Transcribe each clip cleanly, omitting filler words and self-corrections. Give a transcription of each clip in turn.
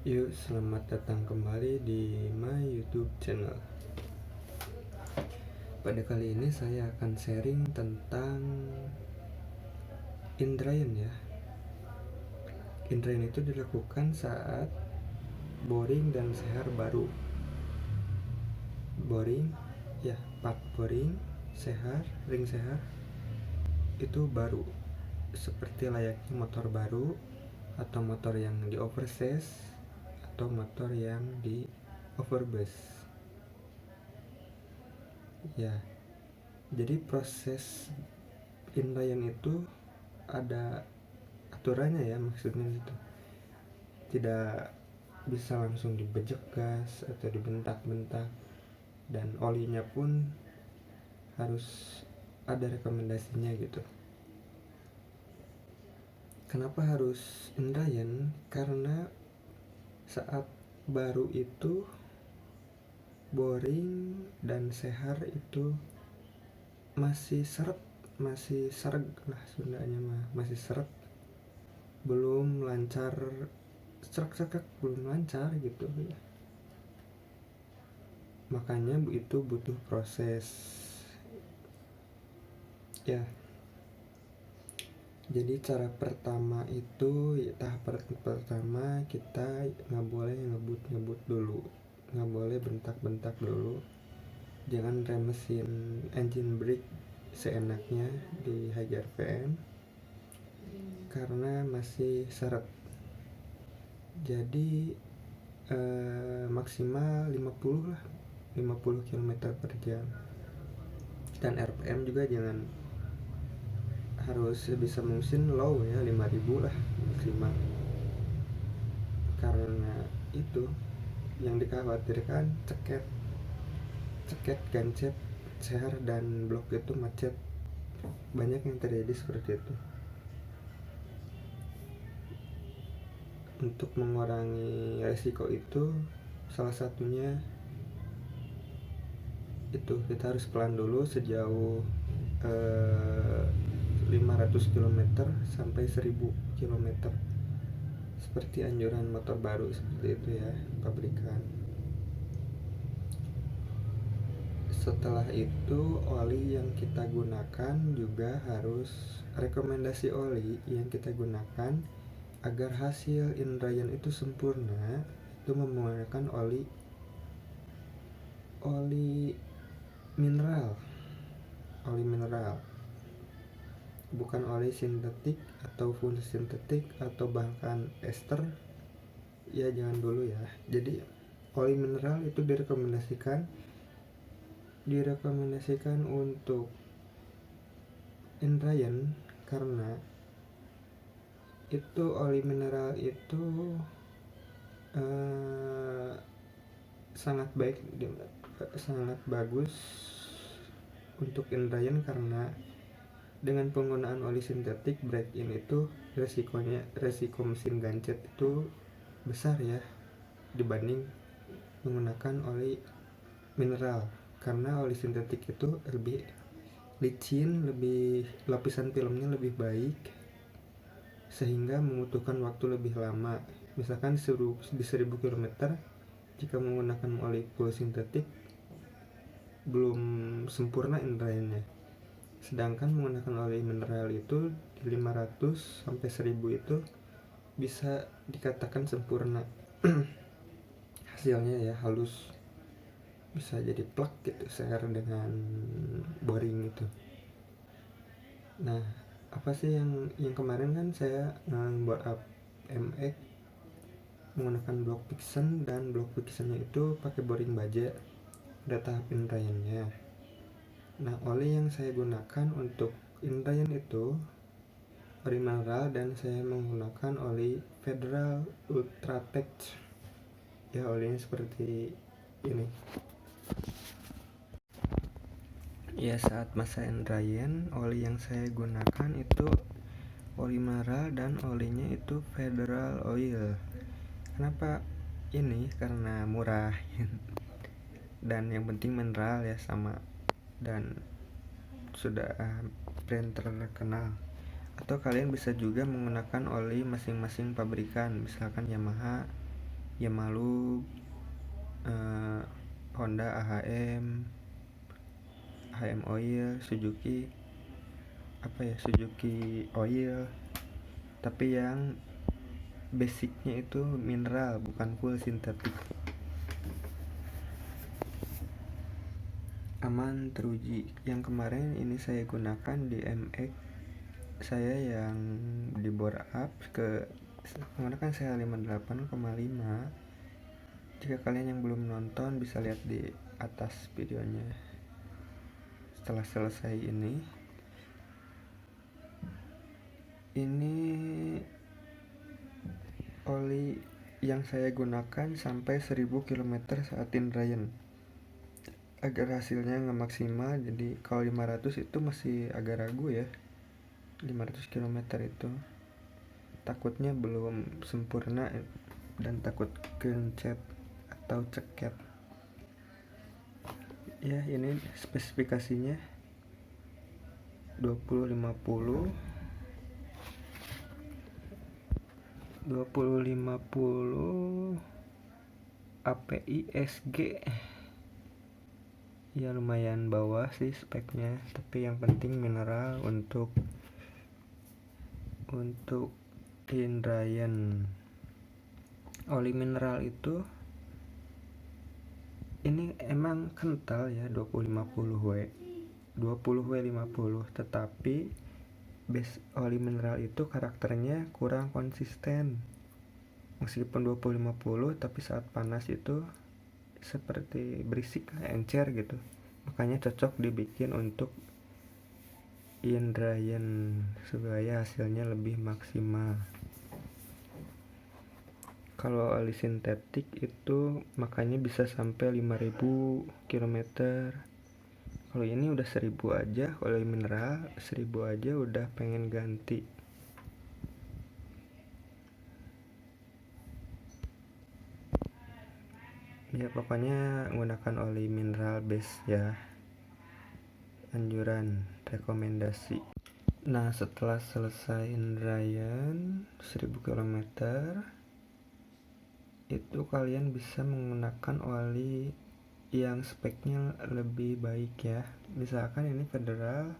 Yuk, selamat datang kembali di my YouTube channel. Pada kali ini saya akan sharing tentang indrayan ya. Indrayan itu dilakukan saat boring dan sehar baru. Boring, ya, part boring, sehar, ring sehar itu baru. Seperti layaknya motor baru atau motor yang di oversize atau motor yang di overbus. Ya, jadi proses inlayan itu ada aturannya ya, maksudnya itu tidak bisa langsung dibejek gas atau dibentak-bentak, dan olinya pun harus ada rekomendasinya gitu. Kenapa harus inlayan? Karena saat baru itu boring dan sehar itu masih seret lah Sundanya mah, masih seret, belum lancar, serak belum lancar gitu ya. Makanya itu butuh proses ya. Jadi cara pertama itu ya, tahap pertama kita nggak boleh ngebut dulu, nggak boleh bentak dulu, jangan remesin engine brake seenaknya di high RPM karena masih seret. Jadi maksimal 50 lah, 50 km per jam, dan RPM juga jangan harus bisa mungkin low ya, 5000 lah maksimal, karena itu yang dikhawatirkan ceket gancet sehar dan blok itu macet, banyak yang terjadi seperti itu. Untuk mengurangi resiko itu salah satunya itu kita harus pelan dulu sejauh 500 km sampai 1000 km seperti anjuran motor baru seperti itu ya, pabrikan. Setelah itu oli yang kita gunakan juga harus, rekomendasi oli yang kita gunakan agar hasil indrayan itu sempurna itu menggunakan oli mineral, bukan oli sintetik ataupun sintetik atau bahkan ester ya, jangan dulu ya. Jadi oli mineral itu direkomendasikan untuk indrayan karena itu oli mineral itu sangat bagus untuk indrayan, karena dengan penggunaan oli sintetik break in itu resiko mesin gancet itu besar ya dibanding menggunakan oli mineral, karena oli sintetik itu lebih licin, lebih lapisan filmnya lebih baik sehingga membutuhkan waktu lebih lama. Misalkan di 1000 km jika menggunakan oli full sintetik belum sempurna indrayannya, sedangkan menggunakan oli mineral itu di 500 sampai 1000 itu bisa dikatakan sempurna hasilnya ya, halus, bisa jadi plak gitu sehar dengan boring gitu. Nah, apa sih yang kemarin kan saya buat up MX menggunakan block Pixen, dan block Pixennya itu pakai boring baja, udah tahap indrayannya. Nah, oli yang saya gunakan untuk indrayan itu oli mineral, dan saya menggunakan oli Federal Ultratech ya, olinya seperti ini ya. Saat masa indrayan oli yang saya gunakan itu oli mineral dan olinya itu Federal Oil. Kenapa ini? Karena murah dan yang penting mineral ya, sama, dan sudah brand terkenal. Atau kalian bisa juga menggunakan oli masing-masing pabrikan, misalkan Yamaha Yamalu, Honda AHM Oil, Suzuki Suzuki Oil, tapi yang basicnya itu mineral, bukan full sintetik. Aman, teruji. Yang kemarin ini saya gunakan di MX saya yang di bore up ke menggunakan saya 58,5. Jika kalian yang belum nonton bisa lihat di atas videonya. Setelah selesai ini oli yang saya gunakan sampai 1000 km saat indrayan. Agar hasilnya nggak maksimal, jadi kalau 500 itu masih agak ragu ya. 500 km itu takutnya belum sempurna dan takut gencet atau ceket. Ya, ini spesifikasinya 2050 API SG. Ya lumayan bawah sih speknya, tapi yang penting mineral untuk indrayan. Oli mineral itu ini emang kental ya, 20W 50, tetapi base oli mineral itu karakternya kurang konsisten. Meskipun 20-50, tapi saat panas itu seperti berisik, encer gitu. Makanya cocok dibikin untuk indrayan supaya hasilnya lebih maksimal. Kalau oli sintetik itu makanya bisa sampai 5000 km. Kalau ini udah 1000 aja, kalau mineral 1000 aja udah pengen ganti. Ya pokoknya menggunakan oli mineral base ya, anjuran, rekomendasi. Nah setelah selesai indrayan 1000 km itu kalian bisa menggunakan oli yang speknya lebih baik ya. Misalkan ini Federal,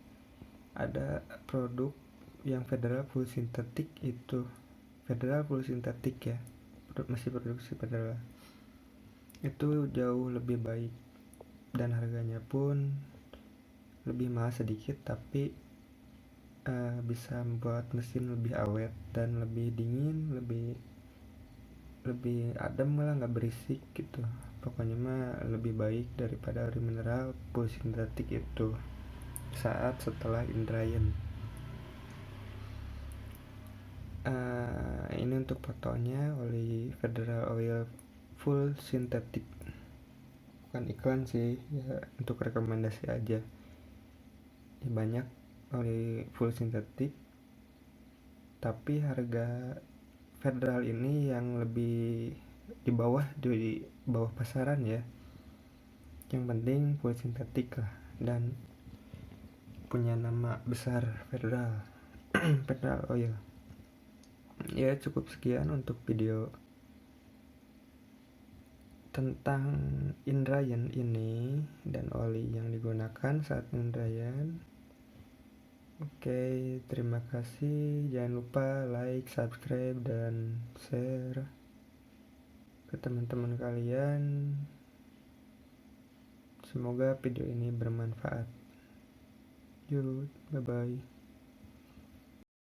ada produk yang Federal full sintetik, itu Federal full sintetik ya, masih produksi Federal, itu jauh lebih baik dan harganya pun lebih mahal sedikit, tapi bisa membuat mesin lebih awet dan lebih dingin, lebih adem, malah nggak berisik gitu. Pokoknya mah lebih baik daripada oli mineral full sintetik itu saat setelah indrayan. Ini untuk fotonya oli Federal Oil full sintetik, bukan iklan sih ya, untuk rekomendasi aja ya. Banyak oli full sintetik, tapi harga Federal ini yang lebih di bawah pasaran ya. Yang penting full sintetik lah dan punya nama besar Federal Federal Oil. Ya cukup sekian untuk video tentang indrayan ini dan oli yang digunakan saat indrayan. Oke, terima kasih. Jangan lupa like, subscribe, dan share ke teman-teman kalian. Semoga video ini bermanfaat. Yuk, bye-bye.